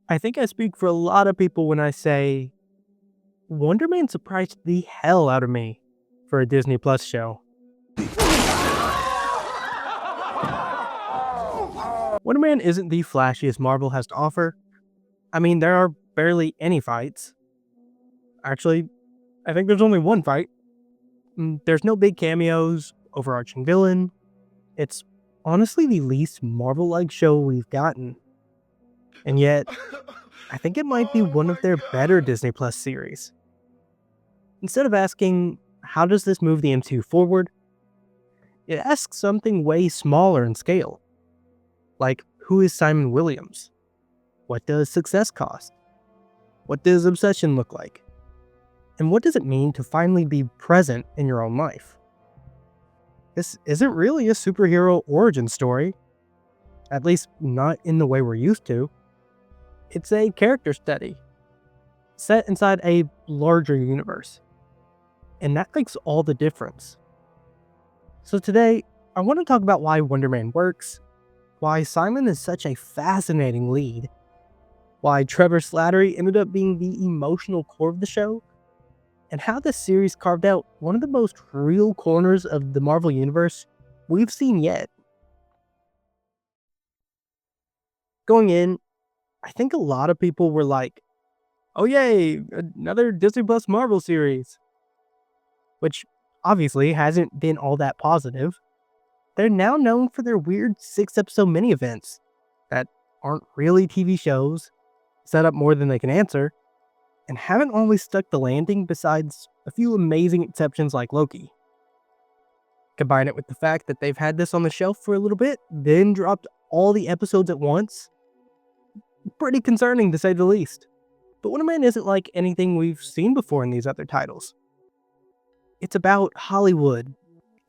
I think I speak for a lot of people when I say Wonder Man surprised the hell out of me for a Disney Plus show. Wonder Man isn't the flashiest Marvel has to offer. I mean, there are barely any fights. Actually, I think there's only one fight. There's no big cameos, overarching villain. It's honestly the least Marvel-like show we've gotten. And yet, I think it might be Oh one of my their better god! Disney Plus series. Instead of asking, how does this move the MCU forward? It asks something way smaller in scale. Like, who is Simon Williams? What does success cost? What does obsession look like? And what does it mean to finally be present in your own life? This isn't really a superhero origin story, at least not in the way we're used to. It's a character study, set inside a larger universe. And that makes all the difference. So today, I want to talk about why Wonder Man works, why Simon is such a fascinating lead, why Trevor Slattery ended up being the emotional core of the show, and how this series carved out one of the most real corners of the Marvel Universe we've seen yet. Going in, I think a lot of people were like, oh yay, another Disney Plus Marvel series, which obviously hasn't been all that positive. They're now known for their weird 6-episode mini events that aren't really TV shows, set up more than they can answer, and haven't always stuck the landing besides a few amazing exceptions like Loki. Combine it with the fact that they've had this on the shelf for a little bit, then dropped all the episodes at once. Pretty concerning to say the least. But Wonder Man isn't like anything we've seen before in these other titles. It's about Hollywood,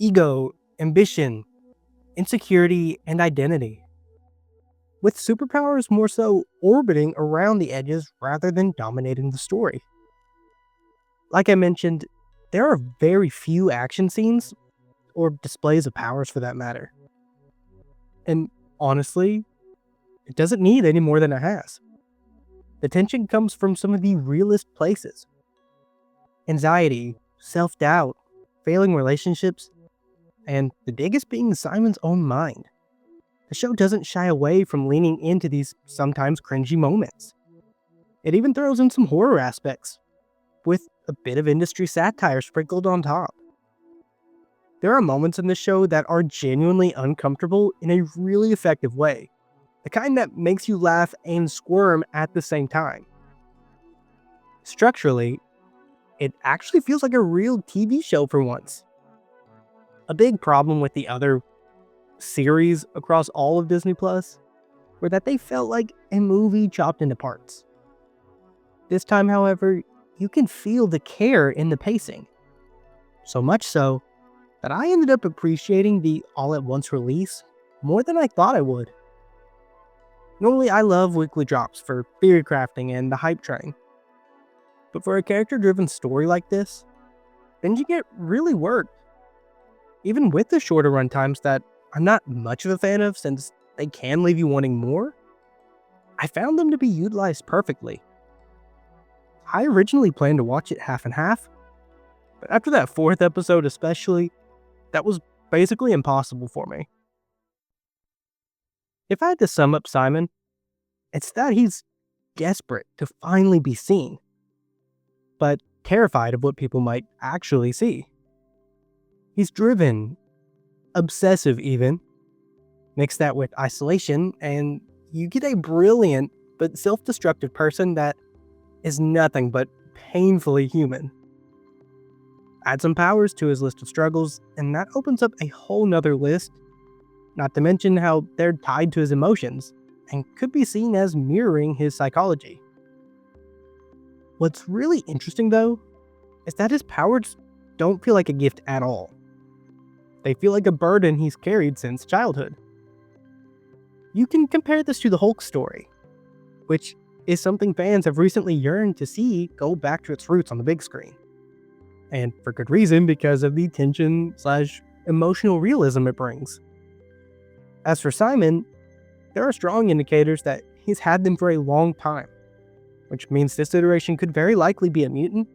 ego, ambition, insecurity, and identity, with superpowers more so orbiting around the edges rather than dominating the story. Like I mentioned, there are very few action scenes, or displays of powers for that matter. And honestly, it doesn't need any more than it has. The tension comes from some of the realest places. Anxiety, self-doubt, failing relationships, and the biggest being Simon's own mind. The show doesn't shy away from leaning into these sometimes cringy moments. It even throws in some horror aspects, with a bit of industry satire sprinkled on top. There are moments in this show that are genuinely uncomfortable in a really effective way, the kind that makes you laugh and squirm at the same time. Structurally, it actually feels like a real TV show for once. A big problem with the other series across all of Disney Plus were that they felt like a movie chopped into parts. This time, however, you can feel the care in the pacing. So much so that I ended up appreciating the all-at-once release more than I thought I would. Normally, I love weekly drops for theory crafting and the hype train. But for a character-driven story like this, binging it really worked. Even with the shorter runtimes that I'm not much of a fan of since they can leave you wanting more, I found them to be utilized perfectly. I originally planned to watch it half and half, but after that 4th episode especially, that was basically impossible for me. If I had to sum up Simon, it's that he's desperate to finally be seen, but terrified of what people might actually see. He's driven, obsessive even. Mix that with isolation, and you get a brilliant but self-destructive person that is nothing but painfully human. Add some powers to his list of struggles, and that opens up a whole nother list, not to mention how they're tied to his emotions, and could be seen as mirroring his psychology. What's really interesting though, is that his powers don't feel like a gift at all. They feel like a burden he's carried since childhood. You can compare this to the Hulk story, which is something fans have recently yearned to see go back to its roots on the big screen. And for good reason, because of the tension/emotional realism it brings. As for Simon, there are strong indicators that he's had them for a long time, which means this iteration could very likely be a mutant.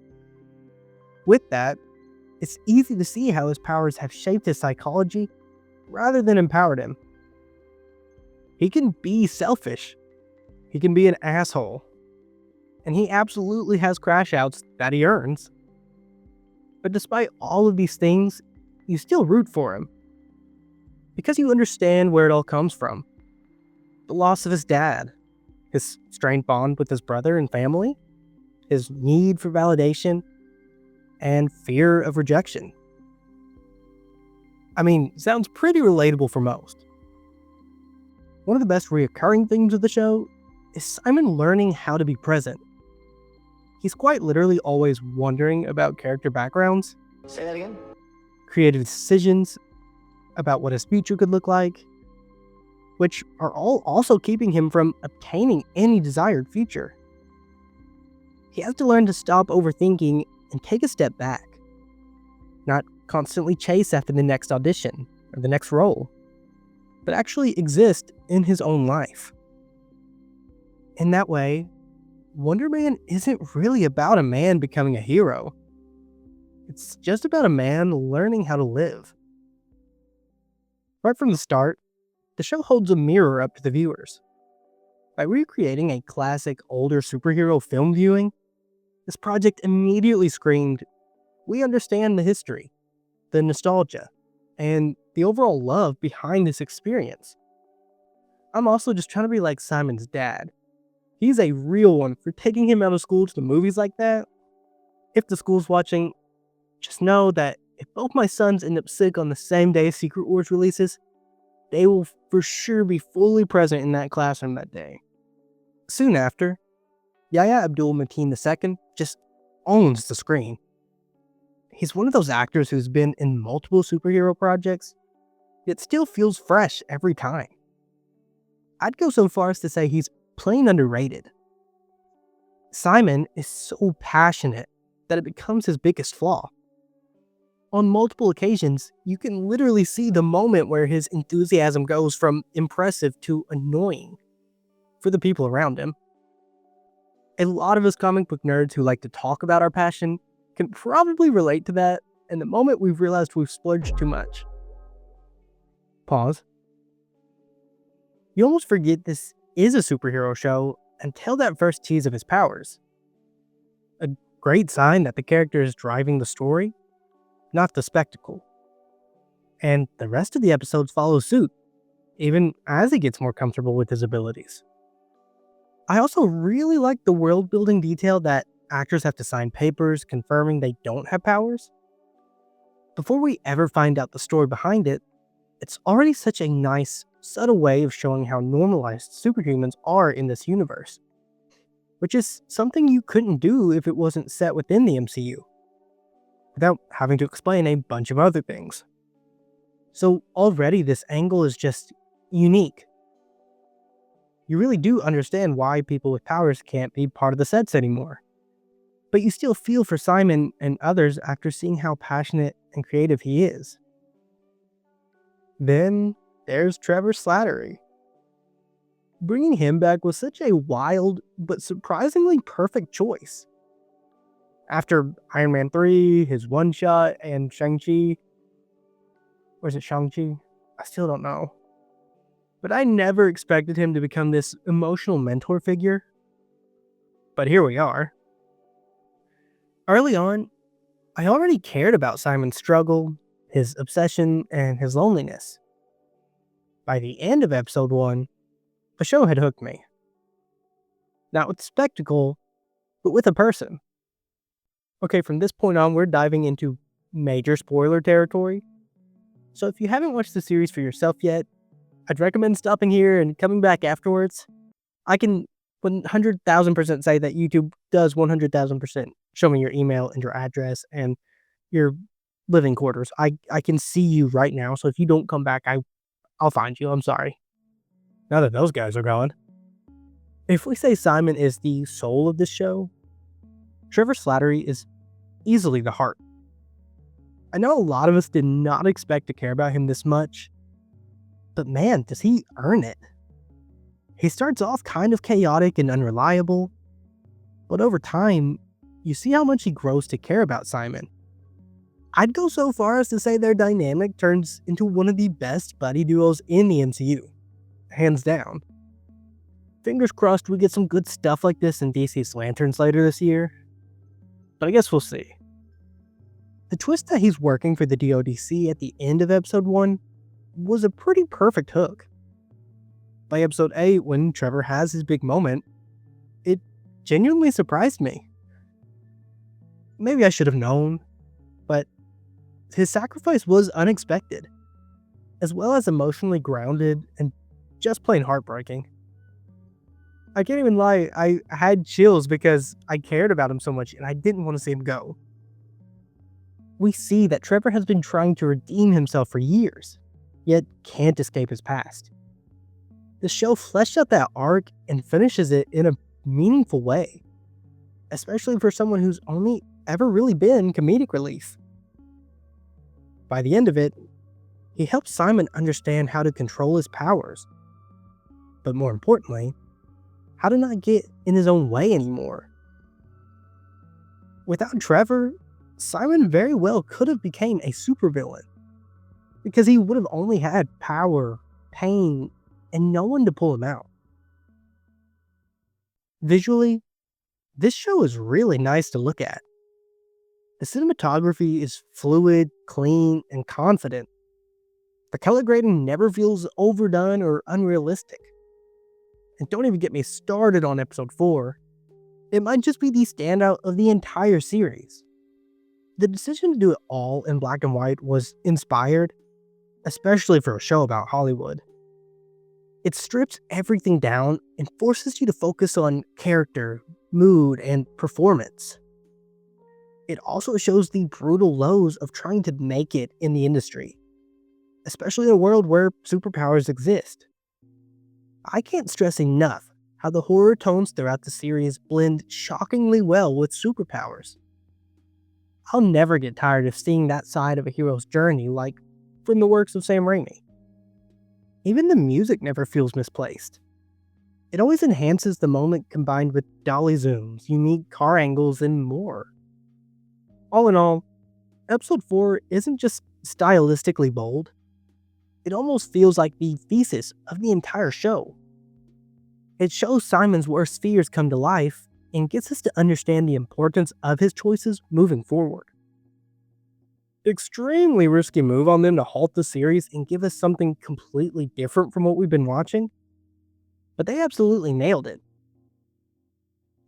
With that, it's easy to see how his powers have shaped his psychology rather than empowered him. He can be selfish. He can be an asshole. And he absolutely has crash outs that he earns. But despite all of these things, you still root for him. Because you understand where it all comes from. The loss of his dad, his strained bond with his brother and family, his need for validation, and fear of rejection. I mean, sounds pretty relatable for most. One of the best reoccurring themes of the show is Simon learning how to be present. He's quite literally always wondering about character backgrounds. Say that again? Creative decisions about what his future could look like, which are all also keeping him from obtaining any desired future. He has to learn to stop overthinking and take a step back, not constantly chase after the next audition or the next role, but actually exist in his own life. In that way, Wonder Man isn't really about a man becoming a hero. It's just about a man learning how to live. Right from the start, the show holds a mirror up to the viewers. By recreating a classic older superhero film viewing, this project immediately screamed, we understand the history, the nostalgia, and the overall love behind this experience. I'm also just trying to be like Simon's dad. He's a real one for taking him out of school to the movies like that. If the school's watching, just know that if both my sons end up sick on the same day Secret Wars releases, they will for sure be fully present in that classroom that day. Soon after, Yahya Abdul-Mateen II just owns the screen. He's one of those actors who's been in multiple superhero projects, yet still feels fresh every time. I'd go so far as to say he's plain underrated. Simon is so passionate that it becomes his biggest flaw. On multiple occasions, you can literally see the moment where his enthusiasm goes from impressive to annoying for the people around him. A lot of us comic book nerds who like to talk about our passion can probably relate to that, and the moment we've realized we've splurged too much. Pause. You almost forget this is a superhero show until that first tease of his powers. A great sign that the character is driving the story, not the spectacle. And the rest of the episodes follow suit, even as he gets more comfortable with his abilities. I also really like the world building detail that actors have to sign papers confirming they don't have powers. Before we ever find out the story behind it, it's already such a nice, subtle way of showing how normalized superhumans are in this universe, which is something you couldn't do if it wasn't set within the MCU, without having to explain a bunch of other things. So already this angle is just unique. You really do understand why people with powers can't be part of the sets anymore. But you still feel for Simon and others after seeing how passionate and creative he is. Then there's Trevor Slattery. Bringing him back was such a wild but surprisingly perfect choice. After Iron Man 3, his one-shot, and Shang-Chi, or is it Shang-Chi? I still don't know. But I never expected him to become this emotional mentor figure. But here we are. Early on, I already cared about Simon's struggle, his obsession, and his loneliness. By the end of episode 1, the show had hooked me. Not with spectacle, but with a person. Okay, from this point on, we're diving into major spoiler territory. So if you haven't watched the series for yourself yet, I'd recommend stopping here and coming back afterwards. I can 100,000% say that YouTube does 100,000% show me your email and your address and your living quarters. I can see you right now, so if you don't come back, I'll find you. I'm sorry. Now that those guys are gone. If we say Simon is the soul of this show, Trevor Slattery is easily the heart. I know a lot of us did not expect to care about him this much, but man, does he earn it. He starts off kind of chaotic and unreliable, but over time, you see how much he grows to care about Simon. I'd go so far as to say their dynamic turns into one of the best buddy duos in the MCU, hands down. Fingers crossed we get some good stuff like this in DC's Lanterns later this year, but I guess we'll see. The twist that he's working for the DODC at the end of episode 1 was a pretty perfect hook. By episode 8, when Trevor has his big moment, it genuinely surprised me. Maybe I should have known, but his sacrifice was unexpected, as well as emotionally grounded and just plain heartbreaking. I can't even lie, I had chills because I cared about him so much and I didn't want to see him go. We see that Trevor has been trying to redeem himself for years, yet can't escape his past. The show fleshed out that arc and finishes it in a meaningful way, especially for someone who's only ever really been comedic relief. By the end of it, he helps Simon understand how to control his powers, but more importantly, how to not get in his own way anymore. Without Trevor, Simon very well could have become a supervillain, because he would have only had power, pain, and no one to pull him out. Visually, this show is really nice to look at. The cinematography is fluid, clean, and confident. The color grading never feels overdone or unrealistic. And don't even get me started on episode 4. It might just be the standout of the entire series. The decision to do it all in black and white was inspired, especially for a show about Hollywood. It strips everything down and forces you to focus on character, mood, and performance. It also shows the brutal lows of trying to make it in the industry, especially in a world where superpowers exist. I can't stress enough how the horror tones throughout the series blend shockingly well with superpowers. I'll never get tired of seeing that side of a hero's journey, like from the works of Sam Raimi. Even the music never feels misplaced. It always enhances the moment combined with dolly zooms, unique car angles, and more. All in all, episode 4 isn't just stylistically bold. It almost feels like the thesis of the entire show. It shows Simon's worst fears come to life and gets us to understand the importance of his choices moving forward. Extremely risky move on them to halt the series and give us something completely different from what we've been watching, but they absolutely nailed it.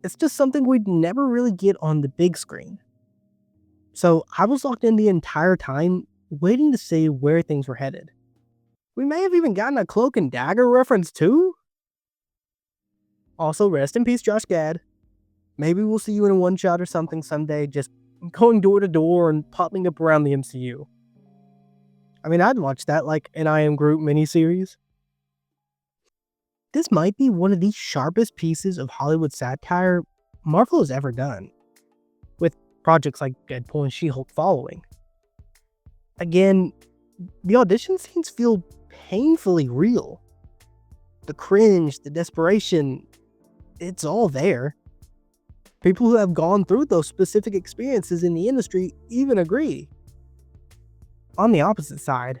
It's just something we'd never really get on the big screen. So I was locked in the entire time, waiting to see where things were headed. We may have even gotten a Cloak and Dagger reference too? Also, rest in peace, Josh Gad. Maybe we'll see you in a one-shot or something someday, just going door to door and popping up around the MCU. I mean, I'd watch that like an I Am Groot miniseries. This might be one of the sharpest pieces of Hollywood satire Marvel has ever done, with projects like Deadpool and She-Hulk following. Again, the audition scenes feel painfully real. The cringe, the desperation, it's all there. People who have gone through those specific experiences in the industry even agree. On the opposite side,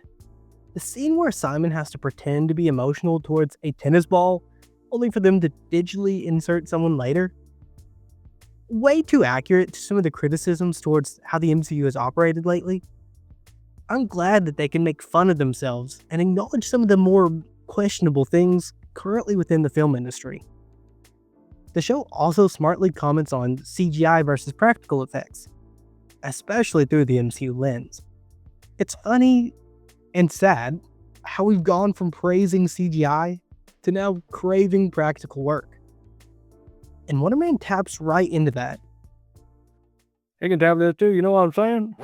the scene where Simon has to pretend to be emotional towards a tennis ball, only for them to digitally insert someone later, way too accurate to some of the criticisms towards how the MCU has operated lately. I'm glad that they can make fun of themselves and acknowledge some of the more questionable things currently within the film industry. The show also smartly comments on CGI versus practical effects, especially through the MCU lens. It's funny and sad how we've gone from praising CGI to now craving practical work. And Wonder Man taps right into that. He can tap this too, you know what I'm saying?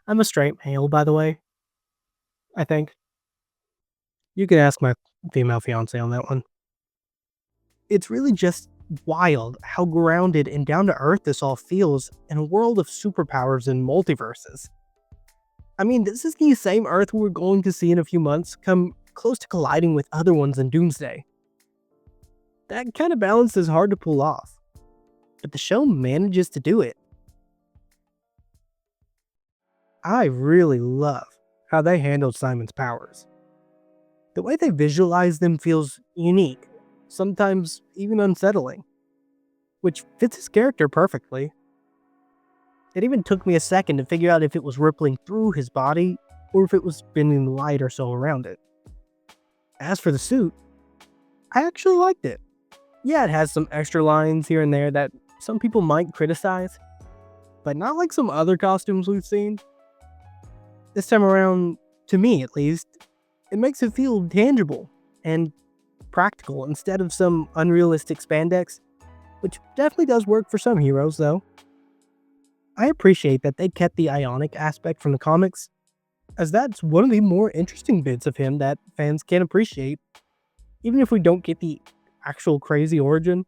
I'm a straight male, by the way. I think. You can ask my female fiance on that one. It's really just wild how grounded and down to earth this all feels in a world of superpowers and multiverses. I mean, this is the same Earth we're going to see in a few months come close to colliding with other ones in Doomsday. That kind of balance is hard to pull off, but the show manages to do it. I really love how they handled Simon's powers. The way they visualize them feels unique, sometimes even unsettling, which fits his character perfectly. It even took me a second to figure out if it was rippling through his body or if it was spinning light or so around it. As for the suit, I actually liked it. Yeah, it has some extra lines here and there that some people might criticize, but not like some other costumes we've seen. This time around, to me at least, it makes it feel tangible and practical instead of some unrealistic spandex, which definitely does work for some heroes though. I appreciate that they kept the ionic aspect from the comics, as that's one of the more interesting bits of him that fans can appreciate, even if we don't get the actual crazy origin.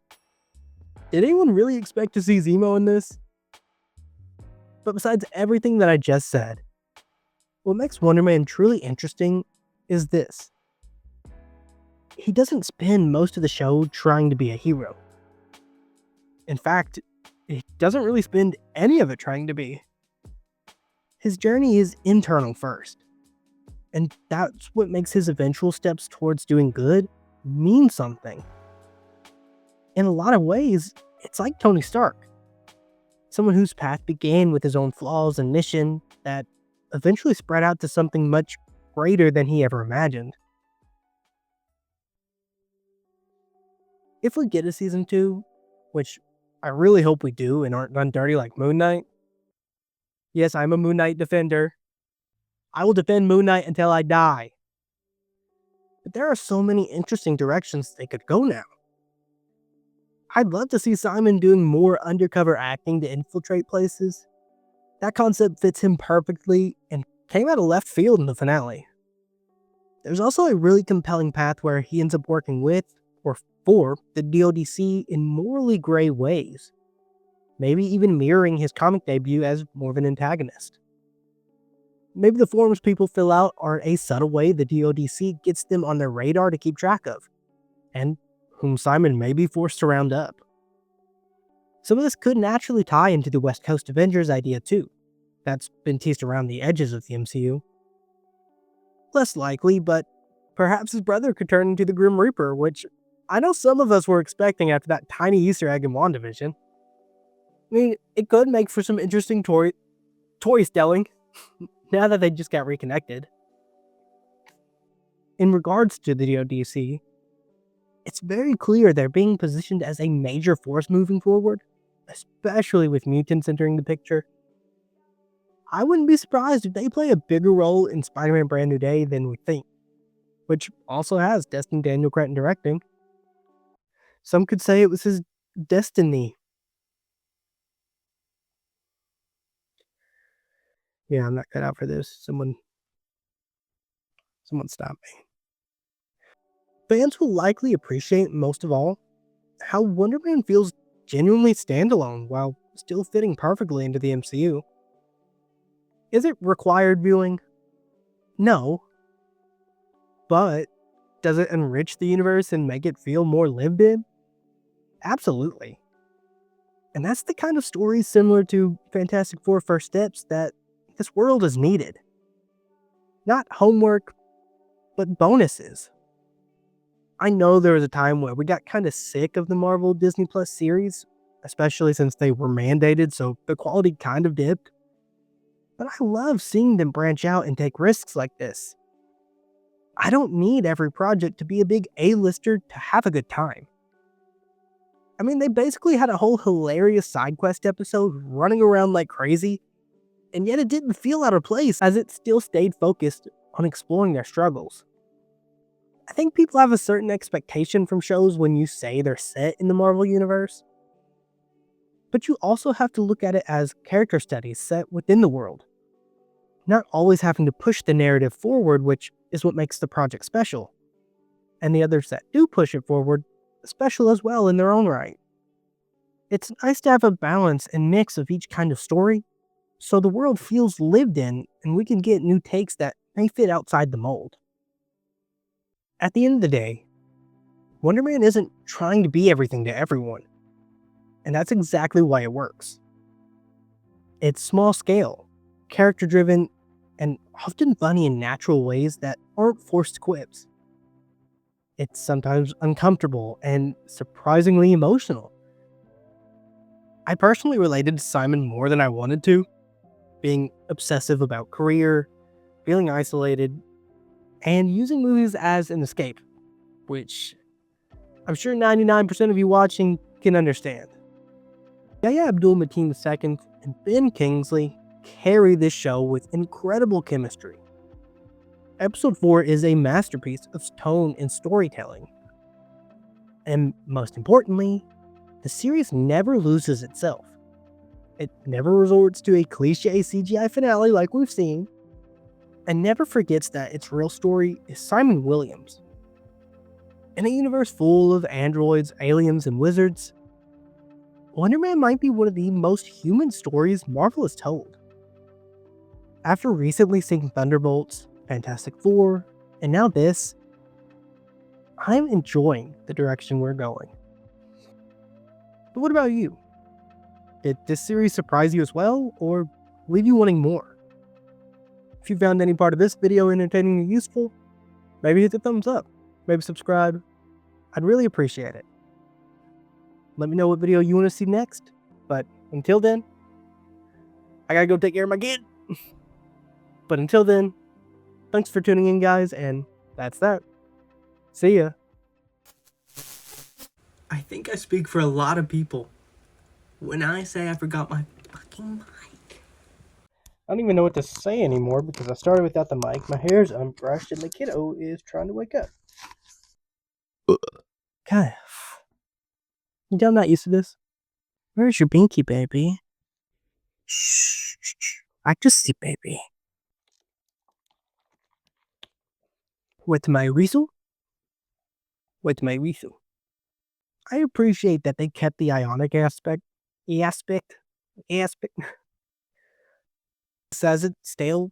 Did anyone really expect to see Zemo in this? But besides everything that I just said, what makes Wonder Man truly interesting is this. He doesn't spend most of the show trying to be a hero. In fact, he doesn't really spend any of it trying to be. His journey is internal first, and that's what makes his eventual steps towards doing good mean something. In a lot of ways, it's like Tony Stark, someone whose path began with his own flaws and mission that eventually spread out to something much greater than he ever imagined. If we get a season 2, which I really hope we do and aren't done dirty like Moon Knight. Yes, I'm a Moon Knight defender. I will defend Moon Knight until I die. But there are so many interesting directions they could go now. I'd love to see Simon doing more undercover acting to infiltrate places. That concept fits him perfectly and came out of left field in the finale. There's also a really compelling path where he ends up working with, or for, the DODC in morally gray ways. Maybe even mirroring his comic debut as more of an antagonist. Maybe the forms people fill out are a subtle way the DODC gets them on their radar to keep track of, and whom Simon may be forced to round up. Some of this could naturally tie into the West Coast Avengers idea too. That's been teased around the edges of the MCU. Less likely, but perhaps his brother could turn into the Grim Reaper, which I know some of us were expecting after that tiny Easter egg in WandaVision. I mean, it could make for some interesting toy stelling, now that they just got reconnected. In regards to the DODC, it's very clear they're being positioned as a major force moving forward, especially with mutants entering the picture. I wouldn't be surprised if they play a bigger role in Spider-Man Brand New Day than we think, which also has Destin Daniel Cretton directing. Some could say it was his destiny. Yeah, I'm not cut out for this. Someone stop me. Fans will likely appreciate most of all how Wonder Man feels genuinely standalone while still fitting perfectly into the MCU. Is it required viewing? No. But does it enrich the universe and make it feel more lived in? Absolutely. And that's the kind of story similar to Fantastic Four First Steps that this world is needed. Not homework, but bonuses. I know there was a time where we got kind of sick of the Marvel Disney Plus series, especially since they were mandated, so the quality kind of dipped. But I love seeing them branch out and take risks like this. I don't need every project to be a big A-lister to have a good time. I mean, they basically had a whole hilarious side quest episode running around like crazy, and yet it didn't feel out of place as it still stayed focused on exploring their struggles. I think people have a certain expectation from shows when you say they're set in the Marvel Universe. But you also have to look at it as character studies set within the world. Not always having to push the narrative forward, which is what makes the project special. And the others that do push it forward, special as well in their own right. It's nice to have a balance and mix of each kind of story, so the world feels lived in and we can get new takes that may fit outside the mold. At the end of the day, Wonder Man isn't trying to be everything to everyone, and that's exactly why it works. It's small scale, character driven, and often funny in natural ways that aren't forced quips. It's sometimes uncomfortable and surprisingly emotional. I personally related to Simon more than I wanted to, being obsessive about career, feeling isolated, and using movies as an escape, which I'm sure 99% of you watching can understand. Yahya Abdul-Mateen II and Ben Kingsley carry this show with incredible chemistry. Episode 4 is a masterpiece of tone and storytelling. And most importantly, the series never loses itself. It never resorts to a cliche CGI finale like we've seen, and never forgets that its real story is Simon Williams. In a universe full of androids, aliens, and wizards, Wonder Man might be one of the most human stories Marvel has told. After recently seeing Thunderbolts, Fantastic Four, and now this, I'm enjoying the direction we're going. But what about you? Did this series surprise you as well, or leave you wanting more? If you found any part of this video entertaining and useful, maybe hit the thumbs up, maybe subscribe. I'd really appreciate it. Let me know what video you want to see next, but until then, I gotta go take care of my kid. But until then, thanks for tuning in, guys, and that's that. See ya. I think I speak for a lot of people when I say I forgot my fucking mic. I don't even know what to say anymore because I started without the mic. My hair's unbrushed and the kiddo is trying to wake up. God, I'm not used to this. Where's your binky, baby? Shh. I just see, baby. With my weasel? With my weasel. I appreciate that they kept the ionic aspect. Says it stale.